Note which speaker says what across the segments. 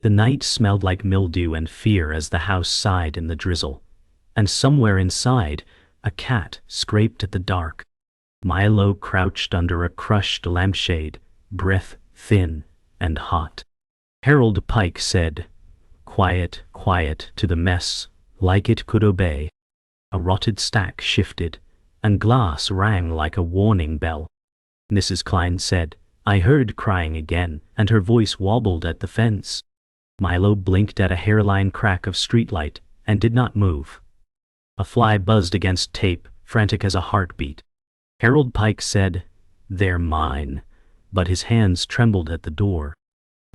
Speaker 1: The night smelled like mildew and fear as the house sighed in the drizzle. And somewhere inside, a cat scraped at the dark. Milo crouched under a crushed lampshade, breath thin and hot. Harold Pike said, "Quiet, quiet," to the mess, like it could obey. A rotted stack shifted, and glass rang like a warning bell. Mrs. Klein said, "I heard crying again," and her voice wobbled at the fence. Milo blinked at a hairline crack of streetlight and did not move. A fly buzzed against tape, frantic as a heartbeat. Harold Pike said, "They're mine," but his hands trembled at the door.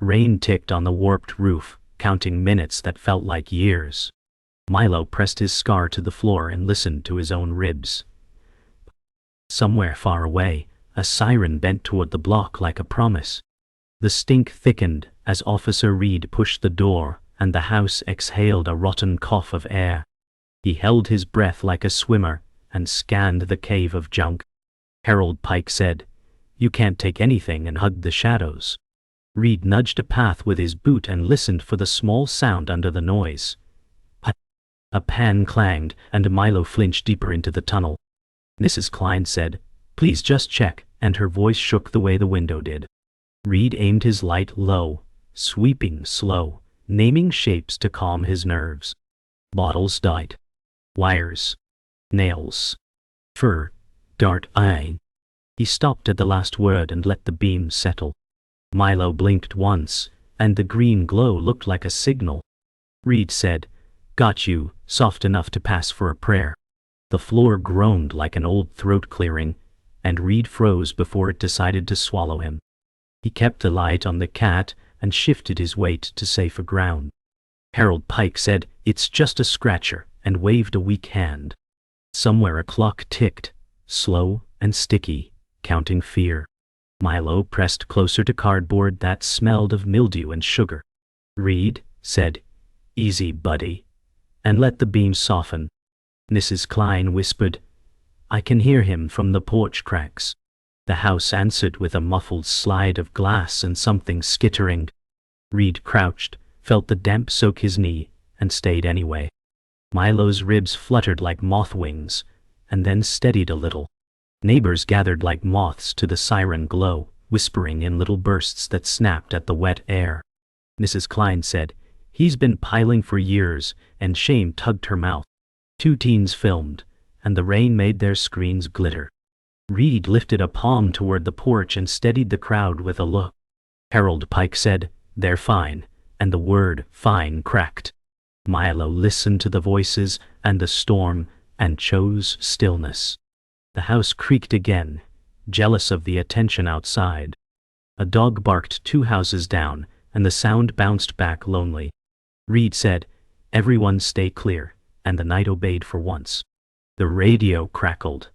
Speaker 1: Rain ticked on the warped roof, counting minutes that felt like years. Milo pressed his scar to the floor and listened to his own ribs. Somewhere far away, a siren bent toward the block like a promise. The stink thickened as Officer Reed pushed the door, and the house exhaled a rotten cough of air. He held his breath like a swimmer and scanned the cave of junk. Harold Pike said, "You can't take anything," and hugged the shadows. Reed nudged a path with his boot and listened for the small sound under the noise. A pan clanged, and Milo flinched deeper into the tunnel. Mrs. Klein said, "Please just check," and her voice shook the way the window did. Reed aimed his light low, sweeping slow, naming shapes to calm his nerves. Bottles died. Wires. Nails. Fur. Dart iron. He stopped at the last word and let the beam settle. Milo blinked once, and the green glow looked like a signal. Reed said, "Got you," soft enough to pass for a prayer. The floor groaned like an old throat clearing, and Reed froze before it decided to swallow him. He kept the light on the cat and shifted his weight to safer ground. Harold Pike said, "It's just a scratcher," and waved a weak hand. Somewhere a clock ticked, slow and sticky, counting fear. Milo pressed closer to cardboard that smelled of mildew and sugar. Reed said, "Easy, buddy," and let the beam soften. Mrs. Klein whispered, "I can hear him from the porch cracks." The house answered with a muffled slide of glass and something skittering. Reed crouched, felt the damp soak his knee, and stayed anyway. Milo's ribs fluttered like moth wings, and then steadied a little. Neighbors gathered like moths to the siren glow, whispering in little bursts that snapped at the wet air. Mrs. Klein said, "He's been piling for years," and shame tugged her mouth. 2 teens filmed, and the rain made their screens glitter. Reed lifted a palm toward the porch and steadied the crowd with a look. Harold Pike said, "They're fine," and the word "fine" cracked. Milo listened to the voices and the storm and chose stillness. The house creaked again, jealous of the attention outside. A dog barked 2 houses down, and the sound bounced back lonely. Reed said, "Everyone stay clear," and the night obeyed for once. The radio crackled,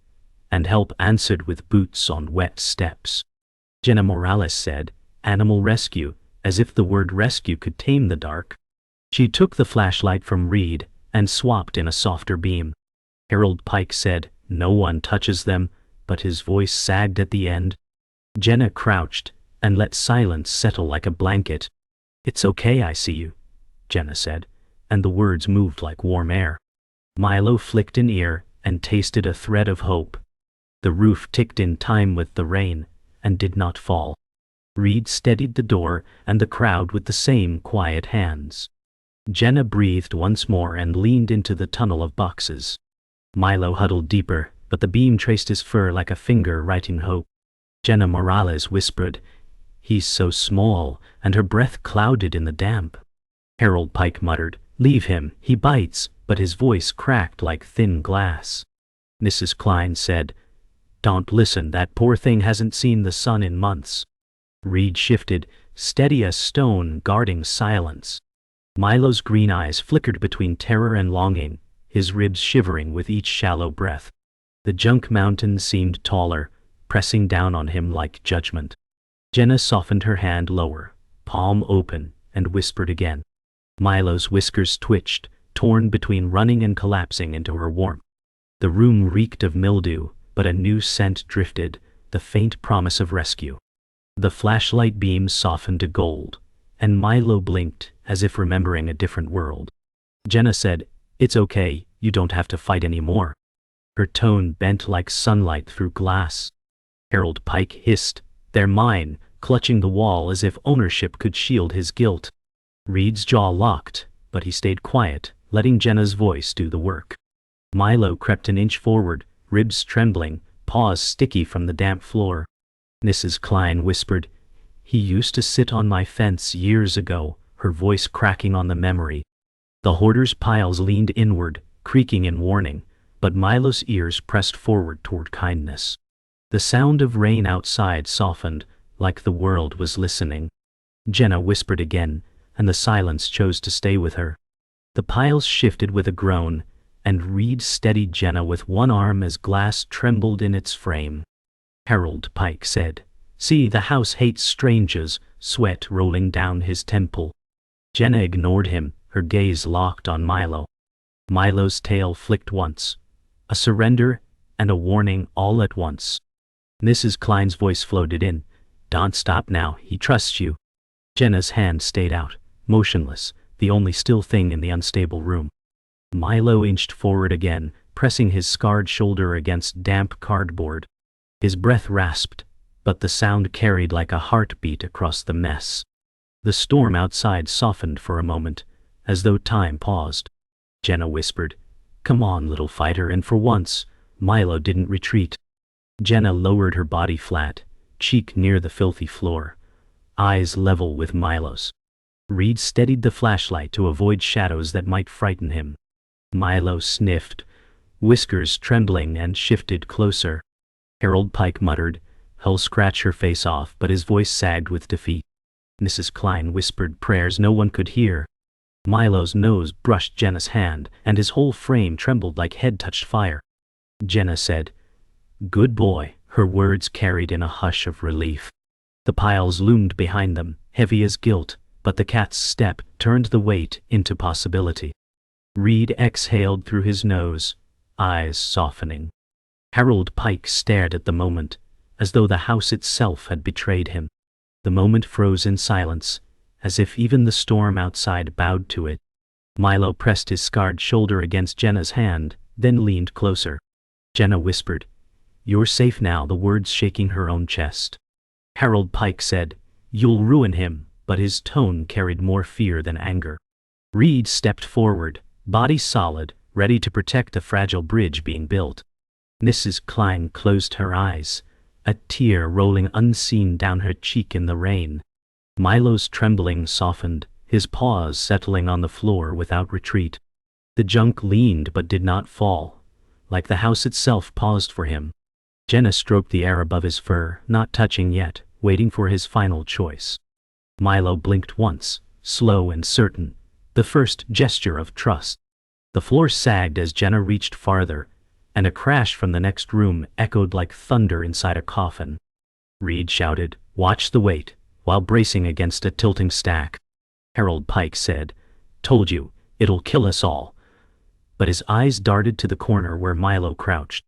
Speaker 1: and help answered with boots on wet steps. Jenna Morales said, "Animal rescue," as if the word rescue could tame the dark. She took the flashlight from Reed and swapped in a softer beam. Harold Pike said, "No one touches them," but his voice sagged at the end. Jenna crouched and let silence settle like a blanket. "It's okay, I see you," Jenna said, and the words moved like warm air. Milo flicked an ear and tasted a thread of hope. The roof ticked in time with the rain and did not fall. Reed steadied the door and the crowd with the same quiet hands. Jenna breathed once more and leaned into the tunnel of boxes. Milo huddled deeper, but the beam traced his fur like a finger writing hope. Jenna Morales whispered, "He's so small," and her breath clouded in the damp. Harold Pike muttered, "Leave him, he bites," but his voice cracked like thin glass. Mrs. Klein said, "Don't listen, that poor thing hasn't seen the sun in months." Reed shifted, steady as stone, guarding silence. Milo's green eyes flickered between terror and longing, his ribs shivering with each shallow breath. The junk mountain seemed taller, pressing down on him like judgment. Jenna softened her hand lower, palm open, and whispered again. Milo's whiskers twitched, torn between running and collapsing into her warmth. The room reeked of mildew, but a new scent drifted, the faint promise of rescue. The flashlight beam softened to gold, and Milo blinked, as if remembering a different world. Jenna said, "It's okay, you don't have to fight anymore." Her tone bent like sunlight through glass. Harold Pike hissed, "They're mine," clutching the wall as if ownership could shield his guilt. Reed's jaw locked, but he stayed quiet, letting Jenna's voice do the work. Milo crept an inch forward, ribs trembling, paws sticky from the damp floor. Mrs. Klein whispered, "He used to sit on my fence years ago," her voice cracking on the memory. The hoarder's piles leaned inward, creaking in warning, but Milo's ears pressed forward toward kindness. The sound of rain outside softened, like the world was listening. Jenna whispered again, and the silence chose to stay with her. The piles shifted with a groan, and Reed steadied Jenna with one arm as glass trembled in its frame. Harold Pike said, "See, the house hates strangers," sweat rolling down his temple. Jenna ignored him, her gaze locked on Milo. Milo's tail flicked once, a surrender and a warning all at once. Mrs. Klein's voice floated in, "Don't stop now, he trusts you." Jenna's hand stayed out, motionless, the only still thing in the unstable room. Milo inched forward again, pressing his scarred shoulder against damp cardboard. His breath rasped, but the sound carried like a heartbeat across the mess. The storm outside softened for a moment, as though time paused. Jenna whispered, "Come on, little fighter," and for once, Milo didn't retreat. Jenna lowered her body flat, cheek near the filthy floor, eyes level with Milo's. Reed steadied the flashlight to avoid shadows that might frighten him. Milo sniffed, whiskers trembling, and shifted closer. Harold Pike muttered, "He'll scratch her face off," but his voice sagged with defeat. Mrs. Klein whispered prayers no one could hear. Milo's nose brushed Jenna's hand, and his whole frame trembled like head touched fire. Jenna said, "Good boy," her words carried in a hush of relief. The piles loomed behind them, heavy as guilt, but the cat's step turned the weight into possibility. Reed exhaled through his nose, eyes softening. Harold Pike stared at the moment, as though the house itself had betrayed him. The moment froze in silence, as if even the storm outside bowed to it. Milo pressed his scarred shoulder against Jenna's hand, then leaned closer. Jenna whispered, "You're safe now," the words shaking her own chest. Harold Pike said, "You'll ruin him," but his tone carried more fear than anger. Reed stepped forward, body solid, ready to protect the fragile bridge being built. Mrs. Klein closed her eyes, a tear rolling unseen down her cheek in the rain. Milo's trembling softened, his paws settling on the floor without retreat. The junk leaned but did not fall, like the house itself paused for him. Jenna stroked the air above his fur, not touching yet, waiting for his final choice. Milo blinked once, slow and certain, the first gesture of trust. The floor sagged as Jenna reached farther, and a crash from the next room echoed like thunder inside a coffin. Reed shouted, "Watch the weight," while bracing against a tilting stack. Harold Pike said, "Told you, it'll kill us all." But his eyes darted to the corner where Milo crouched.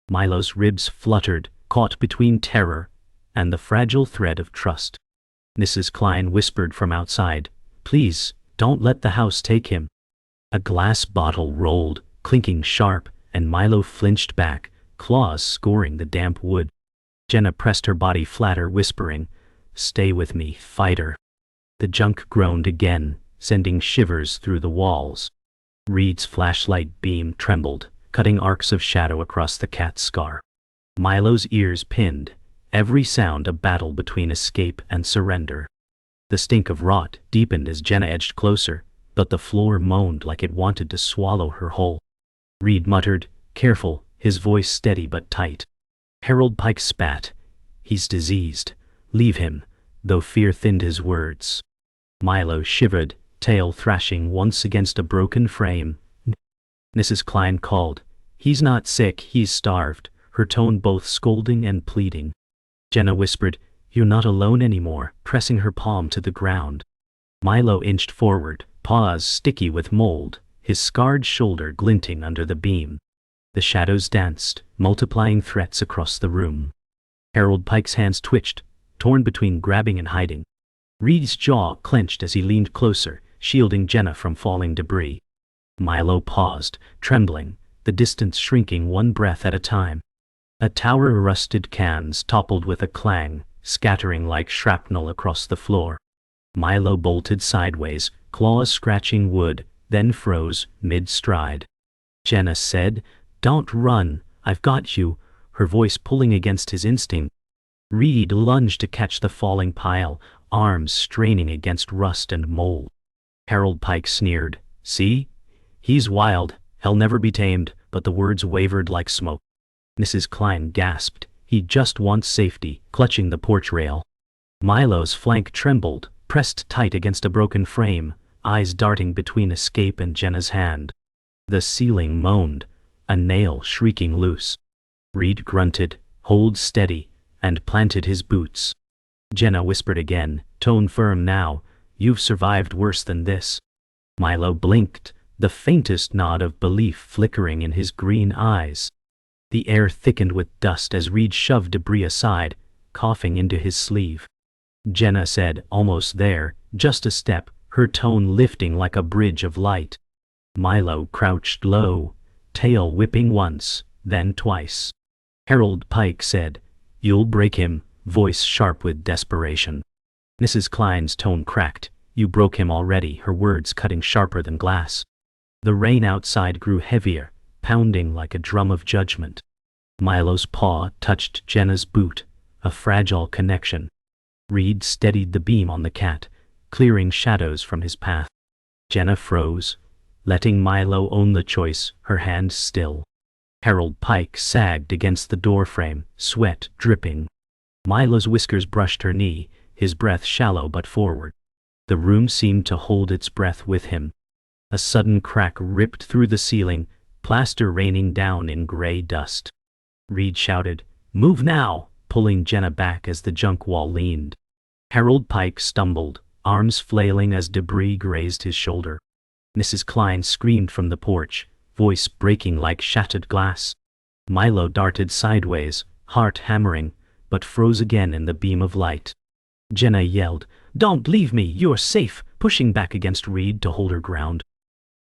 Speaker 1: Milo's ribs fluttered, caught between terror and the fragile thread of trust. Mrs. Klein whispered from outside, "Please, don't let the house take him." A glass bottle rolled, clinking sharp, and Milo flinched back, claws scoring the damp wood. Jenna pressed her body flatter, whispering, "Stay with me, fighter." The junk groaned again, sending shivers through the walls. Reed's flashlight beam trembled, cutting arcs of shadow across the cat's scar. Milo's ears pinned, every sound a battle between escape and surrender. The stink of rot deepened as Jenna edged closer, but the floor moaned like it wanted to swallow her whole. Reed muttered, "Careful," his voice steady but tight. Harold Pike spat, "He's diseased. Leave him," though fear thinned his words. Milo shivered, tail thrashing once against a broken frame. Mrs. Klein called, "He's not sick, he's starved," her tone both scolding and pleading. Jenna whispered, "You're not alone anymore," pressing her palm to the ground. Milo inched forward, paws sticky with mold, his scarred shoulder glinting under the beam. The shadows danced, multiplying threats across the room. Harold Pike's hands twitched, torn between grabbing and hiding. Reed's jaw clenched as he leaned closer, shielding Jenna from falling debris. Milo paused, trembling, the distance shrinking one breath at a time. A tower of rusted cans toppled with a clang, scattering like shrapnel across the floor. Milo bolted sideways, claws scratching wood, then froze, mid-stride. Jenna said, "Don't run, I've got you," her voice pulling against his instinct. Reed lunged to catch the falling pile, arms straining against rust and mold. Harold Pike sneered, "See? He's wild, he'll never be tamed," but the words wavered like smoke. Mrs. Klein gasped, "He just wants safety," clutching the porch rail. Milo's flank trembled, pressed tight against a broken frame, eyes darting between escape and Jenna's hand. The ceiling moaned, a nail shrieking loose. Reed grunted, "Hold steady," and planted his boots. Jenna whispered again, tone firm now, "You've survived worse than this." Milo blinked, the faintest nod of belief flickering in his green eyes. The air thickened with dust as Reed shoved debris aside, coughing into his sleeve. Jenna said, "Almost there, just a step," her tone lifting like a bridge of light. Milo crouched low, tail whipping once, then twice. Harold Pike said, "You'll break him," voice sharp with desperation. Mrs. Klein's tone cracked, "You broke him already," her words cutting sharper than glass. The rain outside grew heavier, pounding like a drum of judgment. Milo's paw touched Jenna's boot, a fragile connection. Reed steadied the beam on the cat, clearing shadows from his path. Jenna froze, letting Milo own the choice, her hand still. Harold Pike sagged against the doorframe, sweat dripping. Milo's whiskers brushed her knee, his breath shallow but forward. The room seemed to hold its breath with him. A sudden crack ripped through the ceiling, plaster raining down in gray dust. Reed shouted, "Move now!" pulling Jenna back as the junk wall leaned. Harold Pike stumbled, arms flailing as debris grazed his shoulder. Mrs. Klein screamed from the porch, voice breaking like shattered glass. Milo darted sideways, heart hammering, but froze again in the beam of light. Jenna yelled, "Don't leave me, you're safe," pushing back against Reed to hold her ground.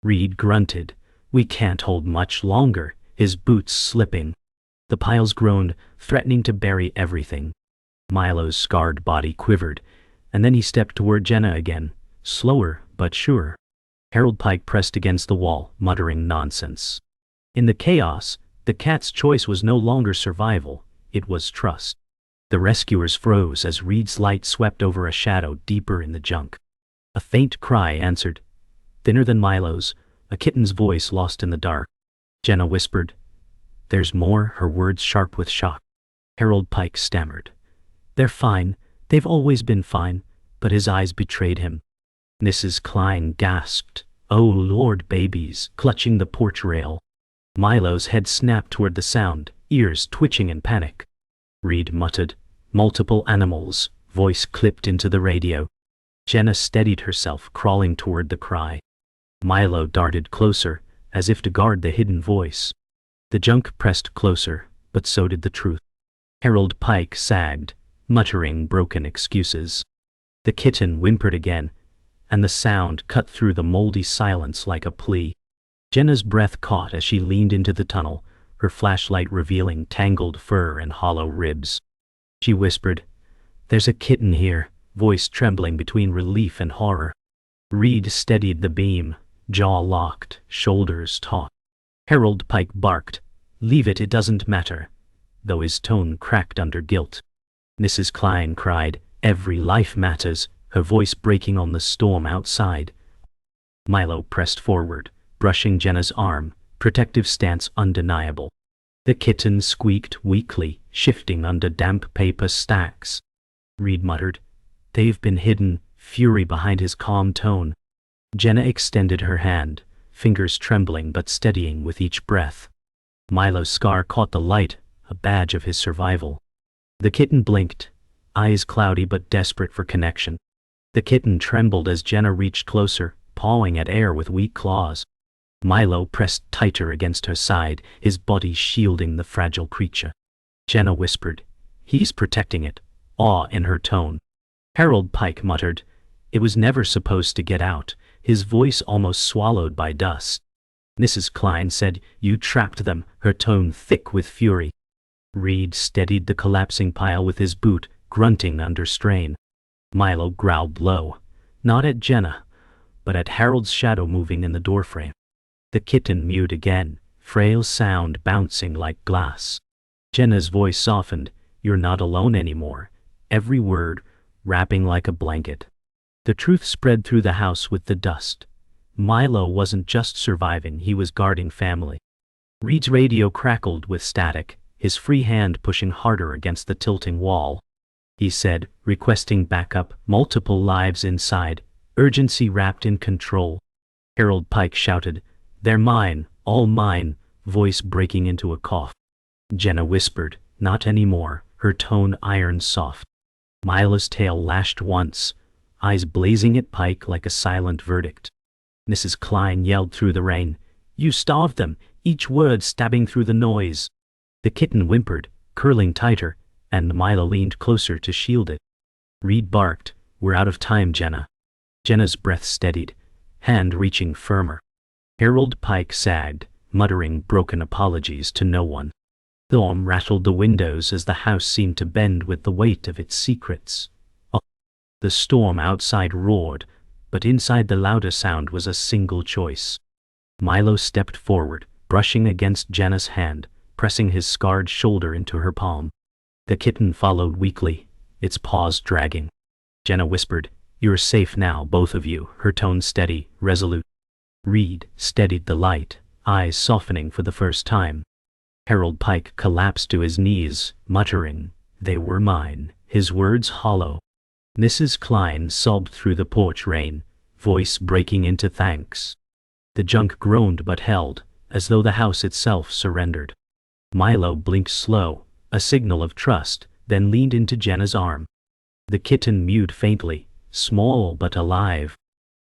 Speaker 1: Reed grunted, "We can't hold much longer," his boots slipping. The piles groaned, threatening to bury everything. Milo's scarred body quivered, and then he stepped toward Jenna again, slower but sure. Harold Pike pressed against the wall, muttering nonsense. In the chaos, the cat's choice was no longer survival, it was trust. The rescuers froze as Reed's light swept over a shadow deeper in the junk. A faint cry answered, thinner than Milo's, a kitten's voice lost in the dark. Jenna whispered, "There's more," her words sharp with shock. Harold Pike stammered, "They're fine, they've always been fine," but his eyes betrayed him. Mrs. Klein gasped, "Oh Lord, babies," clutching the porch rail. Milo's head snapped toward the sound, ears twitching in panic. Reed muttered, "Multiple animals," voice clipped into the radio. Jenna steadied herself, crawling toward the cry. Milo darted closer, as if to guard the hidden voice. The junk pressed closer, but so did the truth. Harold Pike sagged, muttering broken excuses. The kitten whimpered again, and the sound cut through the moldy silence like a plea. Jenna's breath caught as she leaned into the tunnel, her flashlight revealing tangled fur and hollow ribs. She whispered, "There's a kitten here," voice trembling between relief and horror. Reed steadied the beam, jaw locked, shoulders taut. Harold Pike barked, "Leave it, it doesn't matter," though his tone cracked under guilt. Mrs. Klein cried, "Every life matters," her voice breaking on the storm outside. Milo pressed forward, brushing Jenna's arm, protective stance undeniable. The kitten squeaked weakly, shifting under damp paper stacks. Reed muttered, "They've been hidden," fury behind his calm tone. Jenna extended her hand, fingers trembling but steadying with each breath. Milo's scar caught the light, a badge of his survival. The kitten blinked, eyes cloudy but desperate for connection. The kitten trembled as Jenna reached closer, pawing at air with weak claws. Milo pressed tighter against her side, his body shielding the fragile creature. Jenna whispered, "He's protecting it," awe in her tone. Harold Pike muttered, "It was never supposed to get out," his voice almost swallowed by dust. Mrs. Klein said, "You trapped them," her tone thick with fury. Reed steadied the collapsing pile with his boot, grunting under strain. Milo growled low, not at Jenna, but at Harold's shadow moving in the doorframe. The kitten mewed again, frail sound bouncing like glass. Jenna's voice softened, "You're not alone anymore," every word wrapping like a blanket. The truth spread through the house with the dust. Milo wasn't just surviving, he was guarding family. Reed's radio crackled with static, his free hand pushing harder against the tilting wall. He said, requesting backup, multiple lives inside, urgency wrapped in control. Harold Pike shouted, "They're mine, all mine," voice breaking into a cough. Jenna whispered, "Not anymore," her tone iron soft. Milo's tail lashed once, eyes blazing at Pike like a silent verdict. Mrs. Klein yelled through the rain, "You starved them," each word stabbing through the noise. The kitten whimpered, curling tighter, and Milo leaned closer to shield it. Reed barked, "We're out of time, Jenna." Jenna's breath steadied, hand reaching firmer. Harold Pike sagged, muttering broken apologies to no one. Storm rattled the windows as the house seemed to bend with the weight of its secrets. The storm outside roared, but inside the louder sound was a single choice. Milo stepped forward, brushing against Jenna's hand, pressing his scarred shoulder into her palm. The kitten followed weakly, its paws dragging. Jenna whispered, "You're safe now, both of you," her tone steady, resolute. Reed steadied the light, eyes softening for the first time. Harold Pike collapsed to his knees, muttering, "They were mine," his words hollow. Mrs. Klein sobbed through the porch rain, voice breaking into thanks. The junk groaned but held, as though the house itself surrendered. Milo blinked slow, a signal of trust, then leaned into Jenna's arm. The kitten mewed faintly, small but alive.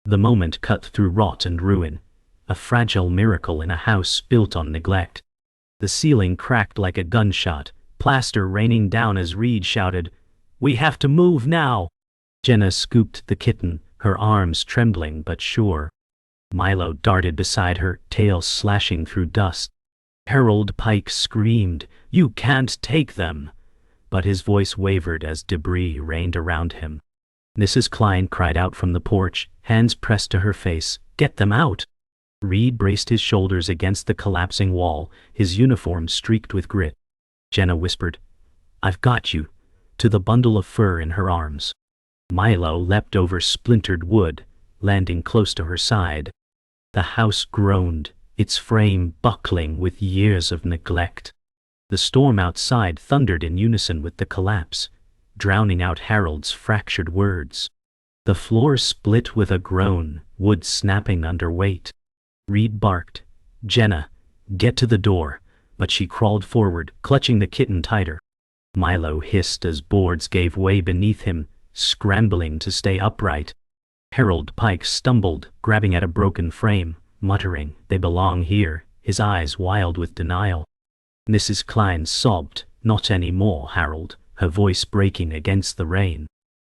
Speaker 1: The moment cut through rot and ruin, a fragile miracle in a house built on neglect. The ceiling cracked like a gunshot, plaster raining down as Reed shouted, "We have to move now!" Jenna scooped the kitten, her arms trembling but sure. Milo darted beside her, tail slashing through dust. Harold Pike screamed, "You can't take them!" But his voice wavered as debris rained around him. Mrs. Klein cried out from the porch, hands pressed to her face, "Get them out!" Reed braced his shoulders against the collapsing wall, his uniform streaked with grit. Jenna whispered, "I've got you," to the bundle of fur in her arms. Milo leapt over splintered wood, landing close to her side. The house groaned, its frame buckling with years of neglect. The storm outside thundered in unison with the collapse, drowning out Harold's fractured words. The floor split with a groan, wood snapping under weight. Reed barked, "Jenna, get to the door," but she crawled forward, clutching the kitten tighter. Milo hissed as boards gave way beneath him, scrambling to stay upright. Harold Pike stumbled, grabbing at a broken frame, muttering, "They belong here," his eyes wild with denial. Mrs. Klein sobbed, "Not anymore, Harold," her voice breaking against the rain.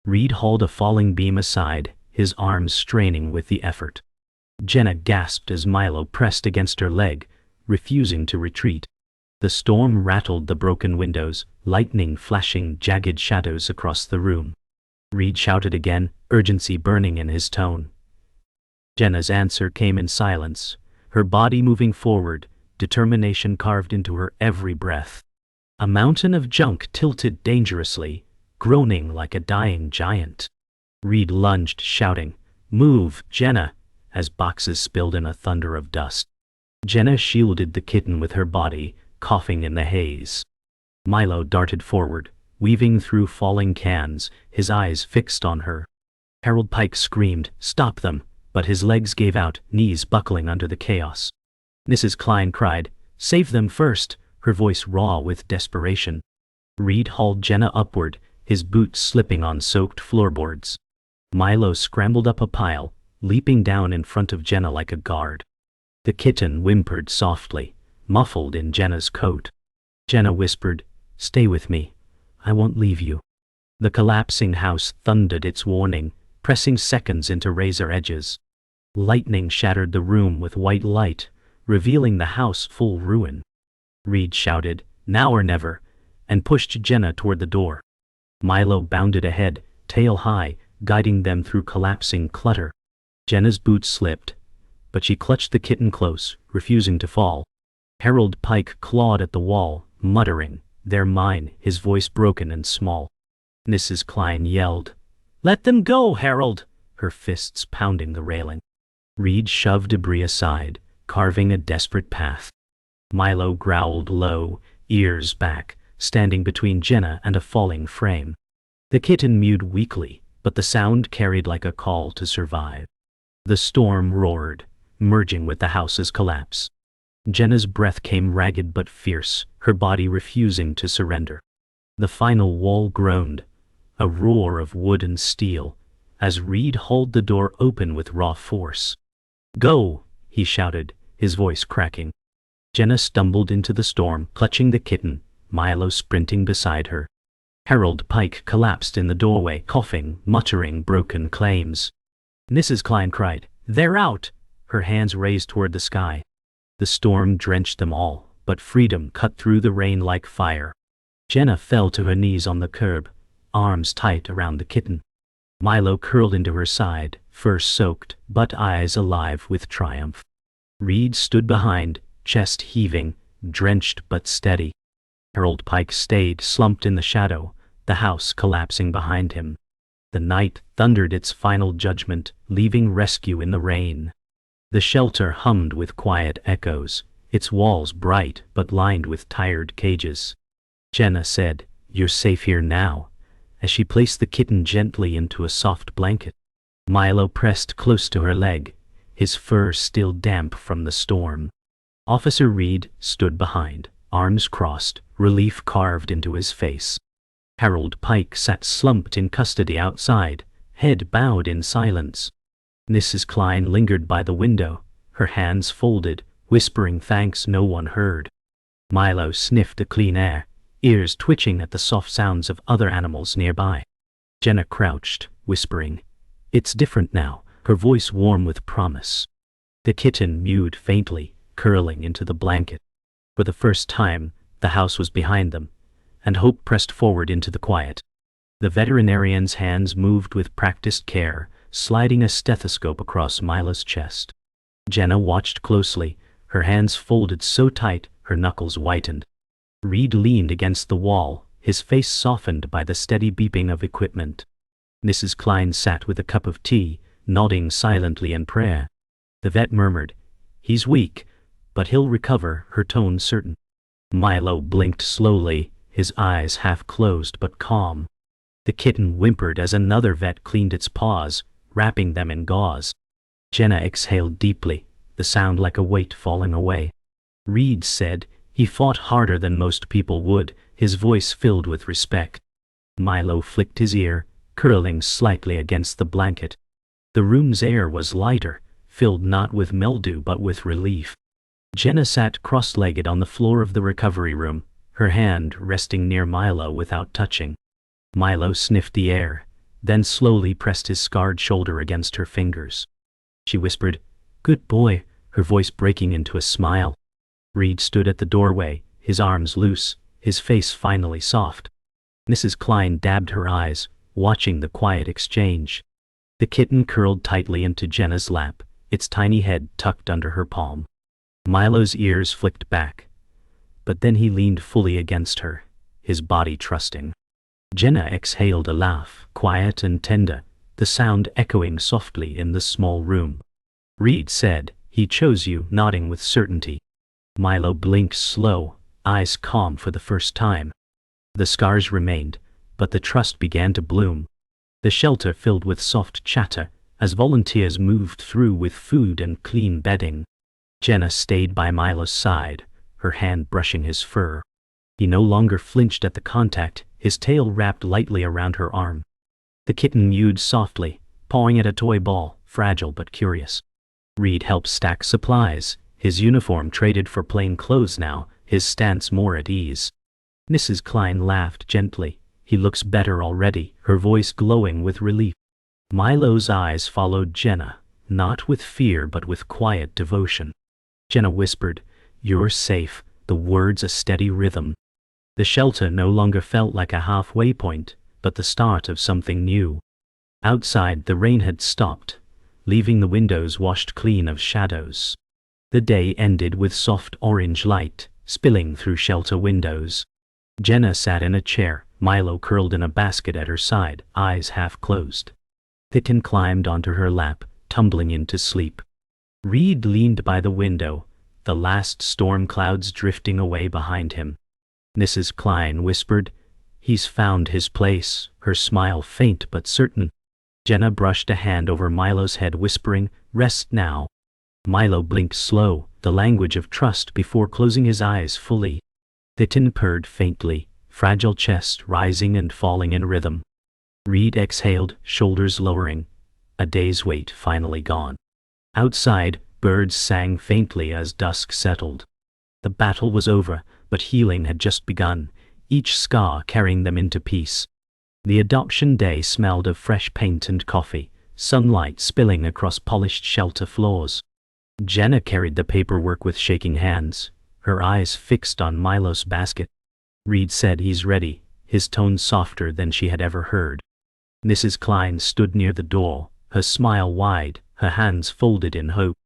Speaker 1: Reed hauled a falling beam aside, his arms straining with the effort. Jenna gasped as Milo pressed against her leg, refusing to retreat. The storm rattled the broken windows, lightning flashing jagged shadows across the room. Reed shouted again, urgency burning in his tone. Jenna's answer came in silence, her body moving forward, determination carved into her every breath. A mountain of junk tilted dangerously, groaning like a dying giant. Reed lunged, shouting, "Move, Jenna!" as boxes spilled in a thunder of dust. Jenna shielded the kitten with her body, coughing in the haze. Milo darted forward, weaving through falling cans, his eyes fixed on her. Harold Pike screamed, "Stop them!" but his legs gave out, knees buckling under the chaos. Mrs. Klein cried, "Save them first!" her voice raw with desperation. Reed hauled Jenna upward, his boots slipping on soaked floorboards. Milo scrambled up a pile, leaping down in front of Jenna like a guard. The kitten whimpered softly, muffled in Jenna's coat. Jenna whispered, "Stay with me. I won't leave you." The collapsing house thundered its warning, pressing seconds into razor edges. Lightning shattered the room with white light, revealing the house full ruin. Reed shouted, "Now or never," and pushed Jenna toward the door. Milo bounded ahead, tail high, guiding them through collapsing clutter. Jenna's boots slipped, but she clutched the kitten close, refusing to fall. Harold Pike clawed at the wall, muttering, "They're mine," his voice broken and small. Mrs. Klein yelled, "Let them go, Harold!" her fists pounding the railing. Reed shoved debris aside, carving a desperate path. Milo growled low, ears back, standing between Jenna and a falling frame. The kitten mewed weakly, but the sound carried like a call to survive. The storm roared, merging with the house's collapse. Jenna's breath came ragged but fierce, her body refusing to surrender. The final wall groaned, a roar of wood and steel, as Reed hauled the door open with raw force. "Go!" he shouted, his voice cracking. Jenna stumbled into the storm, clutching the kitten, Milo sprinting beside her. Harold Pike collapsed in the doorway, coughing, muttering broken claims. Mrs. Klein cried, "They're out!" her hands raised toward the sky. The storm drenched them all, but freedom cut through the rain like fire. Jenna fell to her knees on the curb, arms tight around the kitten. Milo curled into her side, fur soaked, but eyes alive with triumph. Reed stood behind, chest heaving, drenched but steady. Harold Pike stayed slumped in the shadow, the house collapsing behind him. The night thundered its final judgment, leaving rescue in the rain. The shelter hummed with quiet echoes, its walls bright but lined with tired cages. Jenna said, "You're safe here now," as she placed the kitten gently into a soft blanket. Milo pressed close to her leg, his fur still damp from the storm. Officer Reed stood behind, arms crossed, relief carved into his face. Harold Pike sat slumped in custody outside, head bowed in silence. Mrs. Klein lingered by the window, her hands folded, whispering thanks no one heard. Milo sniffed the clean air, ears twitching at the soft sounds of other animals nearby. Jenna crouched, whispering, "It's different now," her voice warm with promise. The kitten mewed faintly, curling into the blanket. For the first time, the house was behind them, and hope pressed forward into the quiet. The veterinarian's hands moved with practiced care, sliding a stethoscope across Milo's chest. Jenna watched closely, her hands folded so tight her knuckles whitened. Reed leaned against the wall, his face softened by the steady beeping of equipment. Mrs. Klein sat with a cup of tea, nodding silently in prayer. The vet murmured, "He's weak, but he'll recover," her tone certain. Milo blinked slowly, his eyes half closed but calm. The kitten whimpered as another vet cleaned its paws, wrapping them in gauze. Jenna exhaled deeply, the sound like a weight falling away. Reed said, "He fought harder than most people would," his voice filled with respect. Milo flicked his ear, curling slightly against the blanket. The room's air was lighter, filled not with mildew but with relief. Jenna sat cross-legged on the floor of the recovery room, her hand resting near Milo without touching. Milo sniffed the air, then slowly pressed his scarred shoulder against her fingers. She whispered, "Good boy," her voice breaking into a smile. Reed stood at the doorway, his arms loose, his face finally soft. Mrs. Klein dabbed her eyes, watching the quiet exchange. The kitten curled tightly into Jenna's lap, its tiny head tucked under her palm. Milo's ears flicked back, but then he leaned fully against her, his body trusting. Jenna exhaled a laugh, quiet and tender, the sound echoing softly in the small room. Reed said, "He chose you," nodding with certainty. Milo blinked slow, eyes calm for the first time. The scars remained, but the trust began to bloom. The shelter filled with soft chatter as volunteers moved through with food and clean bedding. Jenna stayed by Milo's side, her hand brushing his fur. He no longer flinched at the contact, his tail wrapped lightly around her arm. The kitten mewed softly, pawing at a toy ball, fragile but curious. Reed helped stack supplies, his uniform traded for plain clothes now, his stance more at ease. Mrs. Klein laughed gently. "He looks better already," her voice glowing with relief. Milo's eyes followed Jenna, not with fear but with quiet devotion. Jenna whispered, "You're safe," the words a steady rhythm. The shelter no longer felt like a halfway point, but the start of something new. Outside, the rain had stopped, leaving the windows washed clean of shadows. The day ended with soft orange light spilling through shelter windows. Jenna sat in a chair, Milo curled in a basket at her side, eyes half closed. Kitten climbed onto her lap, tumbling into sleep. Reed leaned by the window, the last storm clouds drifting away behind him. Mrs. Klein whispered, "He's found his place," her smile faint but certain. Jenna brushed a hand over Milo's head, whispering, "Rest now." Milo blinked slow, the language of trust, before closing his eyes fully. Kitten purred faintly, fragile chest rising and falling in rhythm. Reed exhaled, shoulders lowering. A day's weight finally gone. Outside, birds sang faintly as dusk settled. The battle was over, but healing had just begun, each scar carrying them into peace. The adoption day smelled of fresh paint and coffee, sunlight spilling across polished shelter floors. Jenna carried the paperwork with shaking hands, her eyes fixed on Milo's basket. Reed said, "He's ready," his tone softer than she had ever heard. Mrs. Klein stood near the door, her smile wide, her hands folded in hope.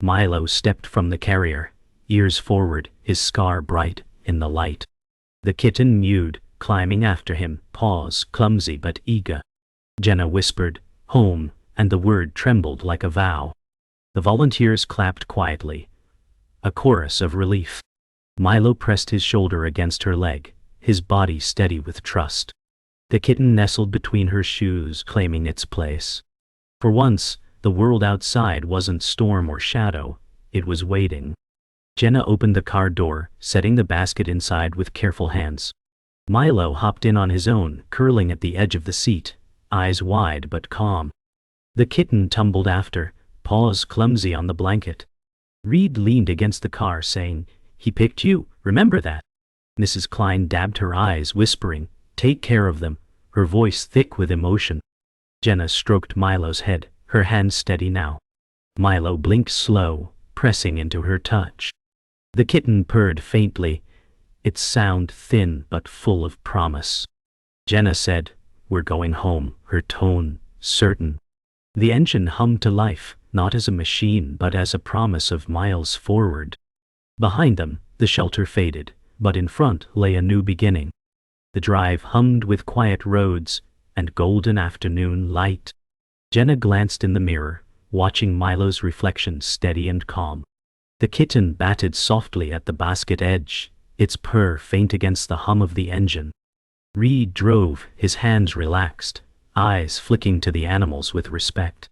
Speaker 1: Milo stepped from the carrier, ears forward, his scar bright in the light. The kitten mewed, climbing after him, paws clumsy but eager. Jenna whispered, "Home," and the word trembled like a vow. The volunteers clapped quietly, a chorus of relief. Milo pressed his shoulder against her leg, his body steady with trust. The kitten nestled between her shoes, claiming its place. For once, the world outside wasn't storm or shadow, it was waiting. Jenna opened the car door, setting the basket inside with careful hands. Milo hopped in on his own, curling at the edge of the seat, eyes wide but calm. The kitten tumbled after, paws clumsy on the blanket. Reed leaned against the car, saying, "He picked you, remember that." Mrs. Klein dabbed her eyes, whispering, "Take care of them," her voice thick with emotion. Jenna stroked Milo's head, her hand steady now. Milo blinked slow, pressing into her touch. The kitten purred faintly, its sound thin but full of promise. Jenna said, "We're going home," her tone certain. The engine hummed to life, not as a machine but as a promise of miles forward. Behind them, the shelter faded, but in front lay a new beginning. The drive hummed with quiet roads and golden afternoon light. Jenna glanced in the mirror, watching Milo's reflection steady and calm. The kitten batted softly at the basket edge, its purr faint against the hum of the engine. Reed drove, his hands relaxed, eyes flicking to the animals with respect.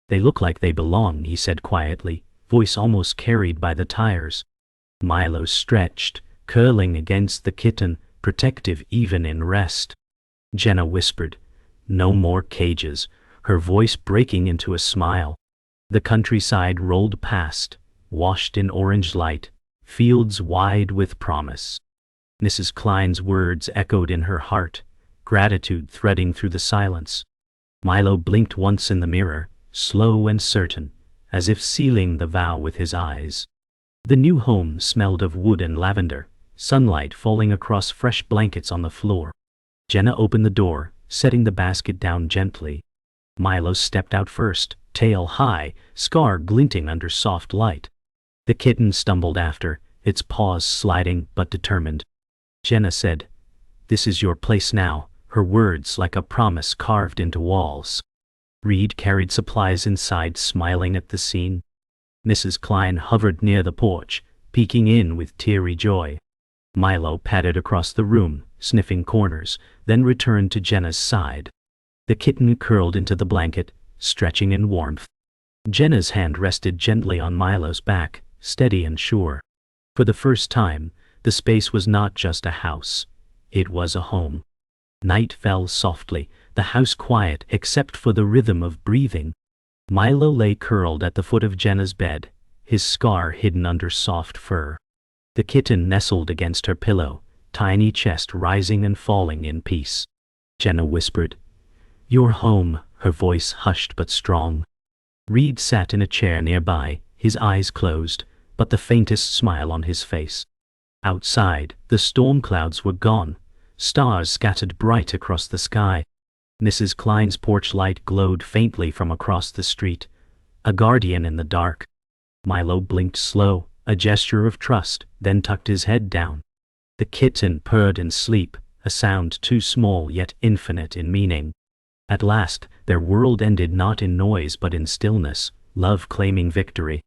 Speaker 1: "They look like they belong," he said quietly, voice almost carried by the tires. Milo stretched, curling against the kitten, protective even in rest. Jenna whispered, "No more cages," her voice breaking into a smile. The countryside rolled past, washed in orange light, fields wide with promise. Mrs. Klein's words echoed in her heart, gratitude threading through the silence. Milo blinked once in the mirror, slow and certain, as if sealing the vow with his eyes. The new home smelled of wood and lavender, sunlight falling across fresh blankets on the floor. Jenna opened the door, setting the basket down gently. Milo stepped out first, tail high, scar glinting under soft light. The kitten stumbled after, its paws sliding but determined. Jenna said, "This is your place now," her words like a promise carved into walls. Reed carried supplies inside, smiling at the scene. Mrs. Klein hovered near the porch, peeking in with teary joy. Milo padded across the room, sniffing corners, then returned to Jenna's side. The kitten curled into the blanket, stretching in warmth. Jenna's hand rested gently on Milo's back, steady and sure. For the first time, the space was not just a house. It was a home. Night fell softly, the house quiet except for the rhythm of breathing. Milo lay curled at the foot of Jenna's bed, his scar hidden under soft fur. The kitten nestled against her pillow, tiny chest rising and falling in peace. Jenna whispered, "You're home," her voice hushed but strong. Reed sat in a chair nearby, his eyes closed, but the faintest smile on his face. Outside, the storm clouds were gone, stars scattered bright across the sky. Mrs. Klein's porch light glowed faintly from across the street, a guardian in the dark. Milo blinked slow, a gesture of trust, then tucked his head down. The kitten purred in sleep, a sound too small yet infinite in meaning. At last, their world ended not in noise but in stillness, love claiming victory.